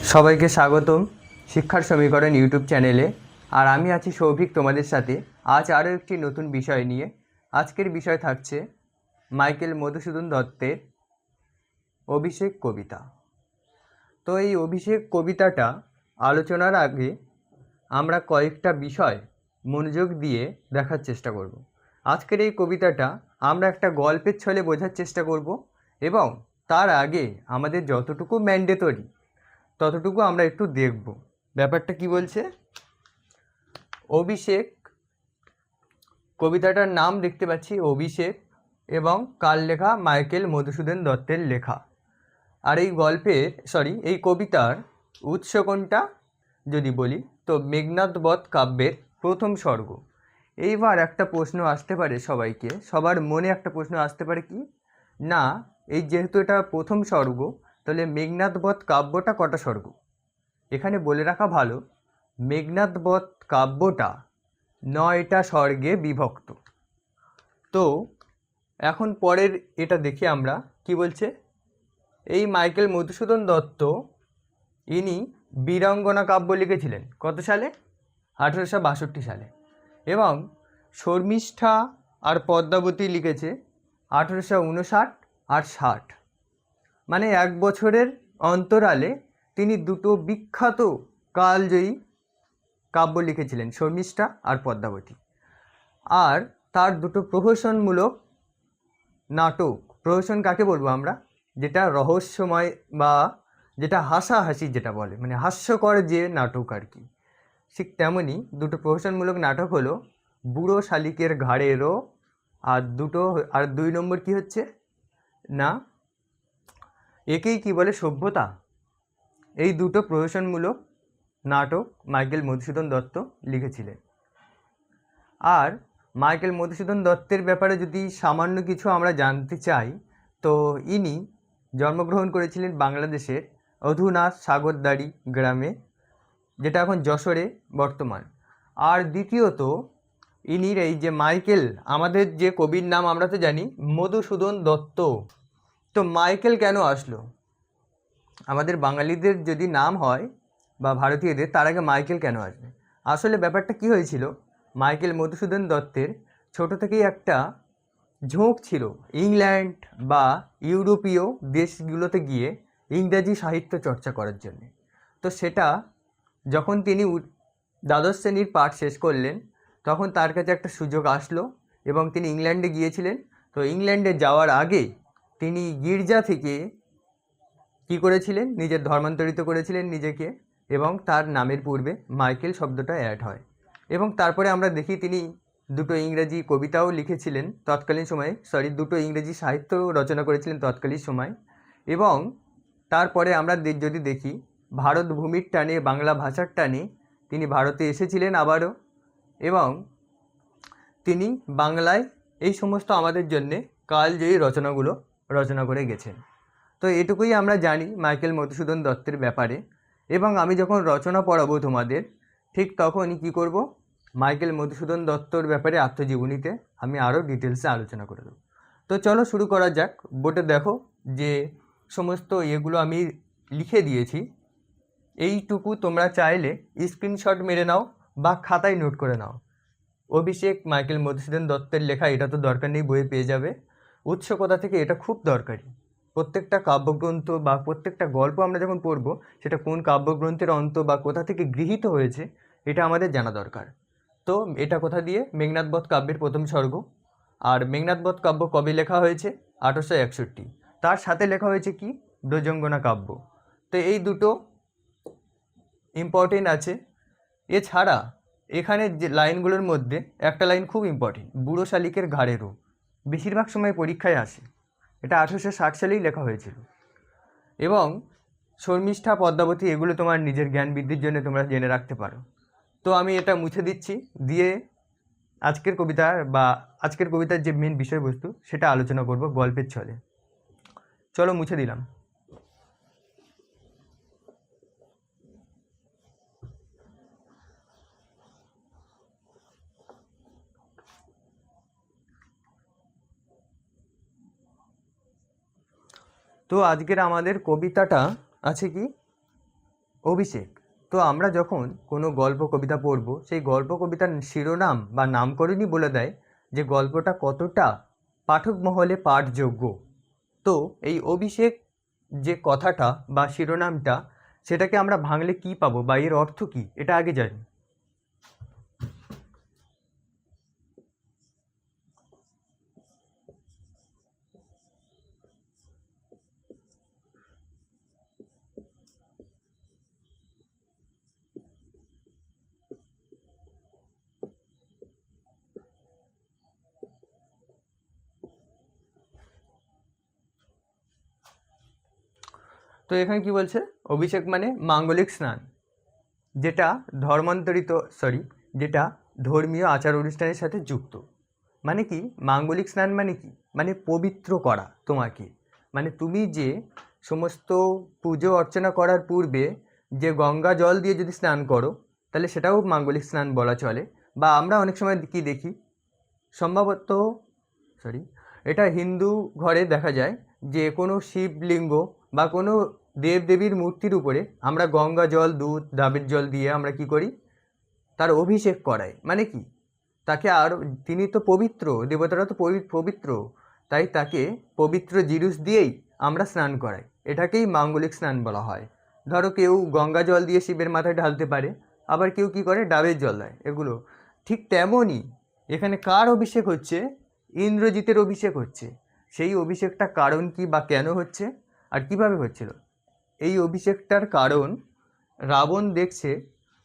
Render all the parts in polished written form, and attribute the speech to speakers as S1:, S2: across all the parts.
S1: সবাইকে স্বাগতম শিক্ষার সমীকরণ ইউটিউব চ্যানেলে। আর আমি আছি সৌভিক তোমাদের সাথে আজ আরও একটি নতুন বিষয় নিয়ে। আজকের বিষয় থাকছে মাইকেল মধুসূদন দত্তের অভিষেক কবিতা। তো এই অভিষেক কবিতাটা আলোচনার আগে আমরা কয়েকটা বিষয় মনোযোগ দিয়ে দেখার চেষ্টা করব। আজকের এই কবিতাটা আমরা একটা গল্পের ছলে বোঝার চেষ্টা করব এবং তার আগে আমাদের যতটুকু ম্যান্ডেটরি ততটুকু আমরা একটু দেখব ব্যাপারটা কি বলছে। অভিষেক কবিতাটার নাম দেখতে পাচ্ছি অভিষেক, এবং কার লেখা? মাইকেল মধুসূদন দত্তের লেখা। আর এই এই কবিতার উৎস কোনটা যদি বলি তো মেঘনাদ বধ কাব্যের প্রথম স্বর্গ। এইবার একটা প্রশ্ন আসতে পারে সবার মনে একটা প্রশ্ন আসতে পারে কি না, এই যেহেতু এটা প্রথম স্বর্গ তাহলে মেঘনাদ বধ কাব্যটা কটা স্বর্গ? এখানে বলে রাখা ভালো, মেঘনাদ বধ কাব্যটা 9টা স্বর্গে বিভক্ত। তো এখন পরের এটা দেখি আমরা কি বলছে। এই মাইকেল মধুসূদন দত্ত ইনি বীরাঙ্গনা কাব্য লিখেছিলেন কত সালে? 1862 সালে। এবং শর্মিষ্ঠা আর পদ্মাবতী লিখেছে 1859 আর 60। মানে 1 বছরের অন্তরালে তিনি দুটো বিখ্যাত কালজয়ী কাব্য লিখেছিলেন, শর্মিষ্ঠা আর পদ্মাবতী। আর তার দুটো প্রহসনমূলক নাটক, প্রহসন কাকে বলবো আমরা? যেটা রহস্যময় বা যেটা হাসাহাসি যেটা বলে, মানে হাস্যকর যে নাটক আর কি, ঠিক তেমনই দুটো প্রহসনমূলক নাটক হলো বুড়ো শালিকের ঘাড়েরও, আর 2 নম্বর কি হচ্ছে না, একেই কি বলে সভ্যতা। এই দুটো প্রহসনমূলক নাটক মাইকেল মধুসূদন দত্ত লিখেছিলেন। আর মাইকেল মধুসূদন দত্তের ব্যাপারে যদি সামান্য কিছু আমরা জানতে চাই তো ইনি জন্মগ্রহণ করেছিলেন বাংলাদেশের অধুনা সাগরদাড়ি গ্রামে, যেটা এখন যশোরে বর্তমান। আর দ্বিতীয়ত ইনির এই যে মাইকেল, আমাদের যে কবির নাম আমরা তো জানি মধুসূদন দত্ত, তো মাইকেল কেন আসলো? আমাদের বাঙালিদের যদি নাম হয় বা ভারতীয়দের, তার আগে মাইকেল কেন আসবে? আসলে ব্যাপারটা কি হয়েছিল, মাইকেল মধুসূদন দত্তের ছোট থেকেই একটা ঝোঁক ছিল ইংল্যান্ড বা ইউরোপীয় দেশগুলোতে গিয়ে ইংরাজি সাহিত্য চর্চা করার জন্যে। তো সেটা যখন তিনি দ্বাদশ শ্রেণীর পাঠ শেষ করলেন তখন তার কাছে একটা সুযোগ আসলো এবং তিনি ইংল্যান্ডে গিয়েছিলেন। তো ইংল্যান্ডে যাওয়ার আগে তিনি গির্জা থেকে কি করেছিলেন, নিজের ধর্মান্তরিত করেছিলেন নিজেকে, এবং তার নামের পূর্বে মাইকেল শব্দটা অ্যাড হয়। এবং তারপরে আমরা দেখি তিনি দুটো ইংরেজি কবিতাও লিখেছিলেন তৎকালীন সময়ে, দুটো ইংরেজি সাহিত্য রচনা করেছিলেন তৎকালীন সময়। এবং তারপরে আমরা যদি দেখি ভারত ভূমির টানে, বাংলা ভাষার টানে তিনি ভারতে এসেছিলেন আবারও, এবং তিনি বাংলায় এই সমস্ত আমাদের জন্যে কালজয়ী রচনাগুলো রচনা করে গেছেন। তো এটুকুই আমরা জানি মাইকেল মধুসূদন দত্তের ব্যাপারে। এবং আমি যখন রচনা পড়াবো তোমাদের, ঠিক তখনই কী করব, মাইকেল মধুসূদন দত্তর ব্যাপারে আত্মজীবনীতে আমি আরও ডিটেলসে আলোচনা করে দেবো। তো চলো শুরু করা যাক। বোর্ডে দেখো যে সমস্ত এগুলো আমি লিখে দিয়েছি, এইটুকু তোমরা চাইলে স্ক্রিনশট মেরে নাও বা খাতায় নোট করে নাও। অভিষেক মাইকেল মধুসূদন দত্তের লেখা, এটা তো দরকার নেই, বইয়ে পেয়ে যাবে। উৎস কোথা থেকে, এটা খুব দরকারি। প্রত্যেকটা কাব্যগ্রন্থ বা প্রত্যেকটা গল্প আমরা যখন পড়ব, সেটা কোন কাব্যগ্রন্থের অন্ত বা কোথা থেকে গৃহীত হয়েছে এটা আমাদের জানা দরকার। তো এটা কোথা দিয়ে? মেঘনাদ বধ কাব্যের প্রথম স্বর্গ। আর মেঘনাদ বধ কাব্য কবে লেখা হয়েছে? 1861। তার সাথে লেখা হয়েছে কি? ব্রজঙ্গনা কাব্য। তো এই দুটো ইম্পর্টেন্ট আছে। এছাড়া এখানে যে লাইনগুলোর মধ্যে একটা লাইন খুব ইম্পর্টেন্ট, বুড়ো শালিকের ঘাড়েরও, বেশিরভাগ সময় পরীক্ষায় আসে। এটা 1860 সালেই লেখা হয়েছিল। এবং শর্মিষ্ঠা, পদ্মাবতী, এগুলো তোমার নিজের জ্ঞান বৃদ্ধির জন্য তোমরা জেনে রাখতে পারো। তো আমি এটা মুছে দিচ্ছি, দিয়ে আজকের কবিতার যে মেন বিষয়বস্তু সেটা আলোচনা করব গল্পের ছলে। চলো মুছে দিলাম। তো আজকের আমাদের কবিতাটা আছে কি অভিষেক। তো আমরা যখন কোনো গল্প কবিতা পড়ব, সেই গল্প কবিতার শিরোনাম বা নামকরণই বলে দেয় যে গল্পটা কতটা পাঠক মহলে পাঠযোগ্য। তো এই অভিষেক যে কথাটা বা শিরোনামটা, সেটাকে আমরা ভাঙলে কি পাবো বা এর অর্থ কি, এটা আগে জানি। তো এখানে কি বলছে, অভিষেক মানে মাঙ্গলিক স্নান, যেটা যেটা ধর্মীয় আচার অনুষ্ঠানের সাথে যুক্ত। মানে কি মাঙ্গলিক স্নান মানে কি, মানে পবিত্র করা তোমাকে। মানে তুমি যে সমস্ত পুজো অর্চনা করার পূর্বে যে গঙ্গা জল দিয়ে যদি স্নান করো, তাহলে সেটাও মাঙ্গলিক স্নান বলা চলে। বা আমরা অনেক সময় কি দেখি, সম্ভবত এটা হিন্দু ঘরে দেখা যায় যে কোনো শিবলিঙ্গ বা কোনো দেবদেবীর মূর্তির উপরে আমরা গঙ্গা জল, দুধ, ডাবের জল দিয়ে আমরা কি করি, তার অভিষেক করাই। মানে কি তাকে, আর তিনি তো পবিত্র, দেবতারা তো পবিত্র, তাই তাকে পবিত্র জিনিস দিয়েই আমরা স্নান করাই। এটাকেই মাঙ্গলিক স্নান বলা হয়। ধরো কেউ গঙ্গা জল দিয়ে শিবের মাথায় ঢালতে পারে, আবার কেউ কি করে ডাবের জল দেয়, এগুলো ঠিক তেমনই এখানে কার অভিষেক হচ্ছে, ইন্দ্রজিতের অভিষেক হচ্ছে। সেই অভিষেকটা কারণ কি বা কেন হচ্ছে আর কিভাবে হচ্ছিল, এই অভিষেকটার কারণ রাবণ দেখছে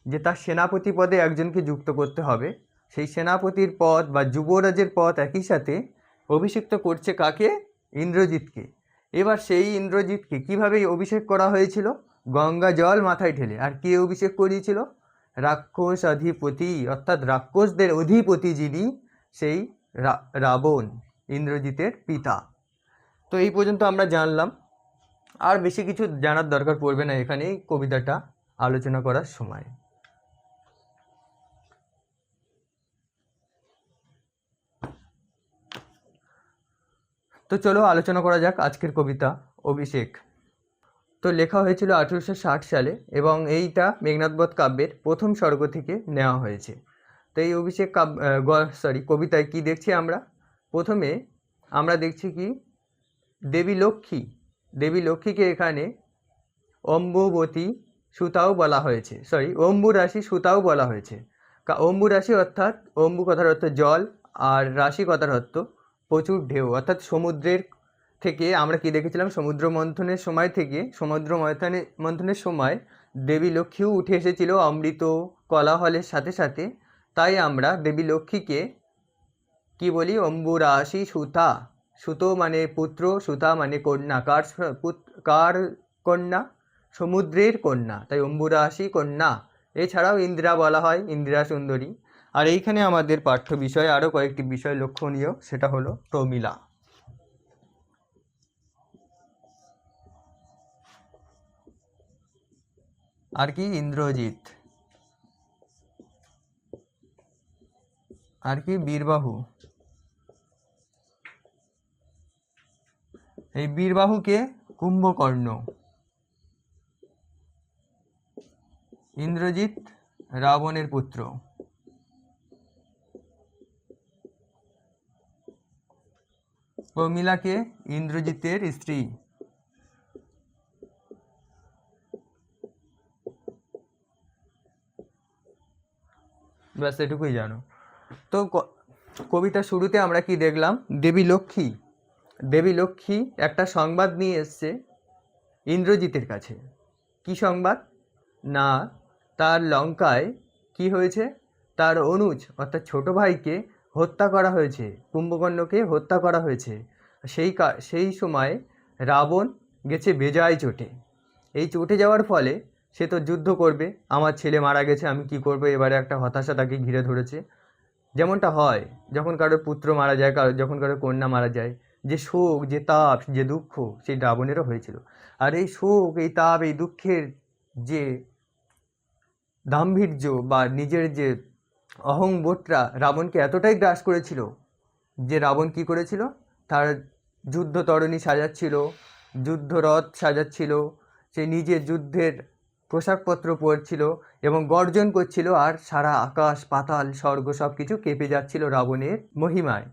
S1: যে তার সেনাপতি পদে একজনকে যুক্ত করতে হবে। সেই সেনাপতির পদ বা যুবরাজের পদ একই সাথে অভিষিক্ত করছে কাকে, ইন্দ্রজিৎকে। এবার সেই ইন্দ্রজিৎকে কীভাবে অভিষেক করা হয়েছিল, গঙ্গা জল মাথায় ঢেলে। আর কে অভিষেক করিয়েছিল, রাক্ষস অধিপতি, অর্থাৎ রাক্ষসদের অধিপতি যিনি, সেই রাবণ, ইন্দ্রজিতের পিতা। তো এই পর্যন্ত আমরা জানলাম, আর বেশি কিছু জানার দরকার পড়বে না এখানেই কবিতাটা আলোচনা করার সময়। তো চলো আলোচনা করা যাক আজকের কবিতা অভিষেক। তো লেখা হয়েছিল 1860 সালে এবং এইটা মেঘনাদ বধ কাব্যের প্রথম স্বর্গ থেকে নেওয়া হয়েছে। তো এই অভিষেক কবিতায় কি দেখছি আমরা, প্রথমে আমরা দেখছি কি দেবী লক্ষ্মীকে এখানে অম্বুবতী সুতাও বলা হয়েছে, অম্বু রাশি সুতাও বলা হয়েছে। অম্বু রাশি অর্থাৎ, অম্বু কথার অর্থ জল, আর রাশি কথার অর্থ প্রচুর ঢেউ। অর্থাৎ সমুদ্রের থেকে আমরা কি দেখেছিলাম, সমুদ্র মন্থনের সময় দেবী লক্ষ্মীও উঠে এসেছিল অমৃত কোলাহলের সাথে সাথে। তাই আমরা দেবী লক্ষ্মীকে কি বলি, অম্বু রাশি সুতা। সুতো মানে পুত্র, সুতা মানে কন্যা। কার কন্যা, সমুদ্রের কন্যা, তাই অম্বুরাশি কন্যা। এছাড়াও ইন্দিরা বলা হয়, ইন্দিরা সুন্দরী। আর এইখানে আমাদের পাঠ্য বিষয়ে আরও কয়েকটি বিষয় লক্ষণীয়, সেটা হলো প্রমিলা। আর কি ইন্দ্রজিৎ, আর কি বীরবাহু। এই বীরবাহুকে কুম্ভকর্ণ, ইন্দ্রজিৎ রাবণের পুত্র। প্রমিলাকে ইন্দ্রজিতের স্ত্রী। ব্যাস এটুকুই জানো। তো কবিতার শুরুতে আমরা কি দেখলাম, দেবী লক্ষ্মী একটা সংবাদ নিয়ে এসছে ইন্দ্রজিতের কাছে। কি সংবাদ না, তার লঙ্কায় কি হয়েছে, তার অনুজ অর্থাৎ ছোট ভাইকে হত্যা করা হয়েছে, কুম্ভকর্ণকে হত্যা করা হয়েছে। সেই সময় রাবণ গেছে বেজায় চোটে। এই চটে যাওয়ার ফলে সে তো যুদ্ধ করবে, আমার ছেলে মারা গেছে, আমি কি করব, এবারে একটা হতাশা তাকে ঘিরে ধরেছে। যেমনটা হয় যখন কারোর পুত্র মারা যায়, যখন কারোর কন্যা মারা যায়, যে শোক, যে তাপ, যে দুঃখ, সেই রাবণেরও হয়েছিল। আর এই শোক, এই তাপ, এই দুঃখের যে দাম্ভির্য বা নিজের যে অহংবোধটা রাবণকে এতটাই গ্রাস করেছিল যে রাবণ কি করেছিল, তার যুদ্ধ তরণী সাজাচ্ছিল, যুদ্ধরথ সাজাচ্ছিল, সে নিজের যুদ্ধের পোশাকপত্র পরছিল এবং গর্জন করছিল, আর সারা আকাশ পাতাল স্বর্গ সব কিছু কেঁপে যাচ্ছিল রাবণের মহিমায়।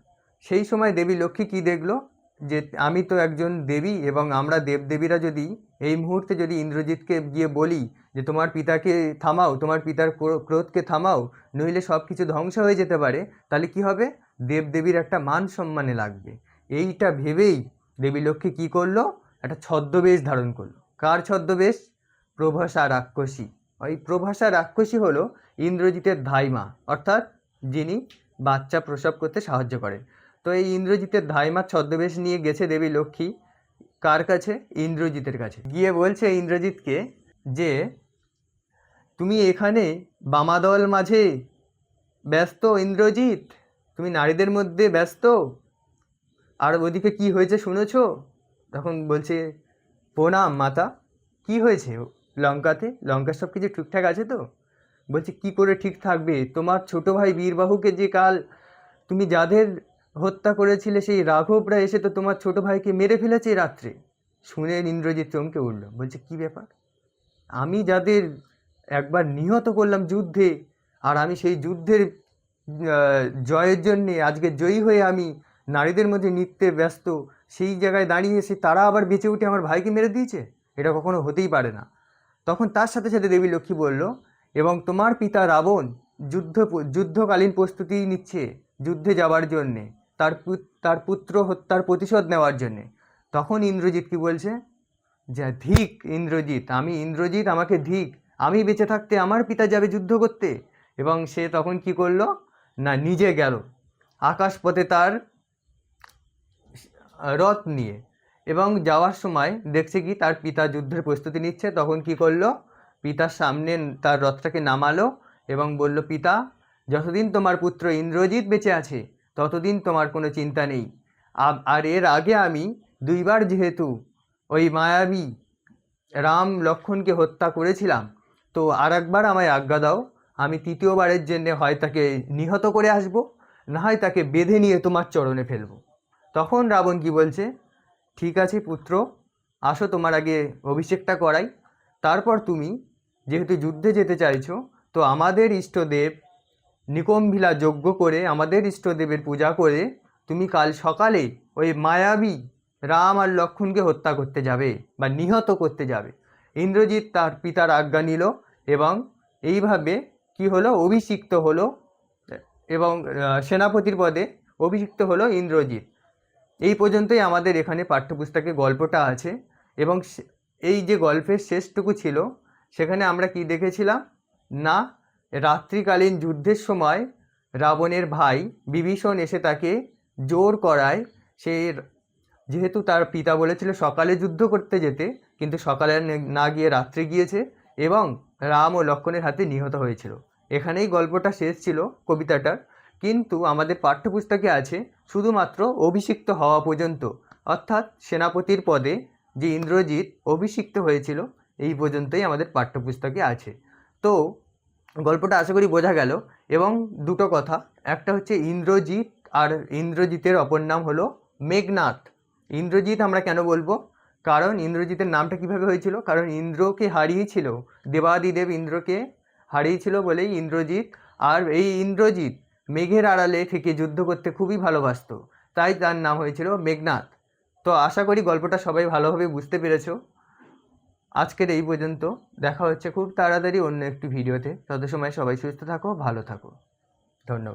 S1: সেই সময় দেবী লক্ষ্মী কি দেখলো, যে আমি তো একজন দেবী এবং আমরা দেবদেবীরা যদি এই মুহূর্তে যদি ইন্দ্রজিৎকে গিয়ে বলি যে তোমার পিতাকে থামাও, তোমার পিতার ক্রোধকে থামাও, নইলে সব কিছু ধ্বংস হয়ে যেতে পারে, তাহলে কি হবে, দেবদেবীর একটা মান সম্মানে লাগবে। এইটা ভেবেই দেবী লক্ষ্মী কী করলো, একটা ছদ্মবেশ ধারণ করলো। কার ছদ্মবেশ? প্রভাসা রাক্ষসী। ওই প্রভাসা রাক্ষসী হলো ইন্দ্রজিতের ধাইমা, অর্থাৎ যিনি বাচ্চা প্রসব করতে সাহায্য করেন। তো এই ইন্দ্রজিতের ধাইমার ছদ্মবেশ নিয়ে গেছে দেবী লক্ষ্মী কার কাছে? ইন্দ্রজিতের কাছে। গিয়ে বলছে ইন্দ্রজিৎকে যে তুমি এখানে বামাদল মাঝে ব্যস্ত ইন্দ্রজিৎ, তুমি নারীদের মধ্যে ব্যস্ত, আর ওদিকে কি হয়েছে শুনেছো? তখন বলছে প্রণাম মাতা, কি হয়েছে লঙ্কাতে? লঙ্কার সব কিছু ঠিকঠাক আছে তো? বলছে কি করে ঠিক থাকবে, তোমার ছোট ভাই বীরবাহুকে যে কাল তুমি যাদের হত্যা করেছিলে সেই রাঘবরা এসে তো তোমার ছোট ভাইকে মেরে ফেলেছে রাত্রে। শুনে ইন্দ্রজিৎ চমকে উঠল, বলছে কি ব্যাপার, আমি যাদের একবার নিহত করলাম যুদ্ধে, আর আমি সেই যুদ্ধের জয়ের জন্যে আজকে জয়ী হয়ে আমি নারীদের মধ্যে নৃত্যে ব্যস্ত, সেই জায়গায় দাঁড়িয়ে এসে তারা আবার বেঁচে উঠে আমার ভাইকে মেরে দিয়েছে, এটা কখনো হতেই পারে না। তখন তার সাথে সাথে দেবী লক্ষ্মী বলল, এবং তোমার পিতা রাবণ যুদ্ধকালীন প্রস্তুতি নিচ্ছে যুদ্ধে যাওয়ার জন্যে, তার পুত্র হত্যার প্রতিশোধ নেওয়ার জন্যে। তখন ইন্দ্রজিৎ কি বলছে, যে ধিক ইন্দ্রজিৎ, আমি ইন্দ্রজিৎ, আমাকে ধিক, আমি বেঁচে থাকতে আমার পিতা যাবে যুদ্ধ করতে? এবং সে তখন কি করলো না, নিজে গেল আকাশপথে তার রথ নিয়ে, এবং যাওয়ার সময় দেখছে কি তার পিতা যুদ্ধের প্রস্তুতি নিচ্ছে। তখন কি করলো, পিতার সামনে তার রথটাকে নামালো এবং বলল, পিতা, যতদিন তোমার পুত্র ইন্দ্রজিৎ বেঁচে আছে ততদিন তোমার কোনো চিন্তা নেই। আর এর আগে আমি দুইবার যেহেতু ওই মায়াবী রাম লক্ষ্মণকে হত্যা করেছিলাম, তো আর একবার আমায় আজ্ঞা দাও, আমি তৃতীয়বারের জন্যে হয় তাকে নিহত করে আসব, না হয় তাকে বেঁধে নিয়ে তোমার চরণে ফেলব। তখন রাবণ কি বলছে, ঠিক আছে পুত্র, আসো তোমার আগে অভিষেকটা করাই, তারপর তুমি যেহেতু যুদ্ধে যেতে চাইছো, তো আমাদের ইষ্টদেব নিকম্ভিলা যজ্ঞ করে, আমাদের ইষ্টদেবের পূজা করে তুমি কাল সকালে ওই মায়াবী রাম আর লক্ষ্মণকে হত্যা করতে যাবে বা নিহত করতে যাবে। ইন্দ্রজিৎ তার পিতার আজ্ঞা নিল এবং এইভাবে কি হলো, অভিষিক্ত হলো এবং সেনাপতির পদে অভিষিক্ত হলো ইন্দ্রজিৎ। এই পর্যন্তই আমাদের এখানে পাঠ্যপুস্তকে গল্পটা আছে। এবং এই যে গল্পের শেষটুকু ছিল, সেখানে আমরা কি দেখেছিলাম না, রাত্রিকালীন যুদ্ধের সময় রাবণের ভাই বিভীষণ এসে তাকে জোর করায়, সে যেহেতু তার পিতা বলেছিল সকালে যুদ্ধ করতে যেতে, কিন্তু সকালে না গিয়ে রাত্রে গিয়েছে এবং রাম ও লক্ষ্মণের হাতে নিহত হয়েছিল। এখানেই গল্পটা শেষ ছিল কবিতাটার। কিন্তু আমাদের পাঠ্যপুস্তকে আছে শুধুমাত্র অভিষিক্ত হওয়া পর্যন্ত, অর্থাৎ সেনাপতির পদে যে ইন্দ্রজিৎ অভিষিক্ত হয়েছিল এই পর্যন্তই আমাদের পাঠ্যপুস্তকে আছে। তো গল্পটা আশা করি বোঝা গেল। এবং দুটো কথা, একটা হচ্ছে ইন্দ্রজিৎ, আর ইন্দ্রজিতের অপর নাম হলো মেঘনাদ। ইন্দ্রজিৎ আমরা কেন বলবো, কারণ ইন্দ্রজিতের নামটা কিভাবে হয়েছিল, কারণ ইন্দ্রকে হারিয়েছিল, দেবাদিদেব ইন্দ্রকে হারিয়েছিল বলেই ইন্দ্রজিৎ। আর এই ইন্দ্রজিৎ মেঘের আড়ালে থেকে যুদ্ধ করতে খুবই ভালোবাসতো, তাই তার নাম হয়েছিল মেঘনাদ। তো আশা করি গল্পটা সবাই ভালোভাবে বুঝতে পেরেছো। আজকের এই পর্যন্ত, দেখা হচ্ছে খুব তাড়াতাড়ি অন্য একটি ভিডিওতে। তত সময় সবাই সুস্থ থাকো, ভালো থাকো, ধন্যবাদ।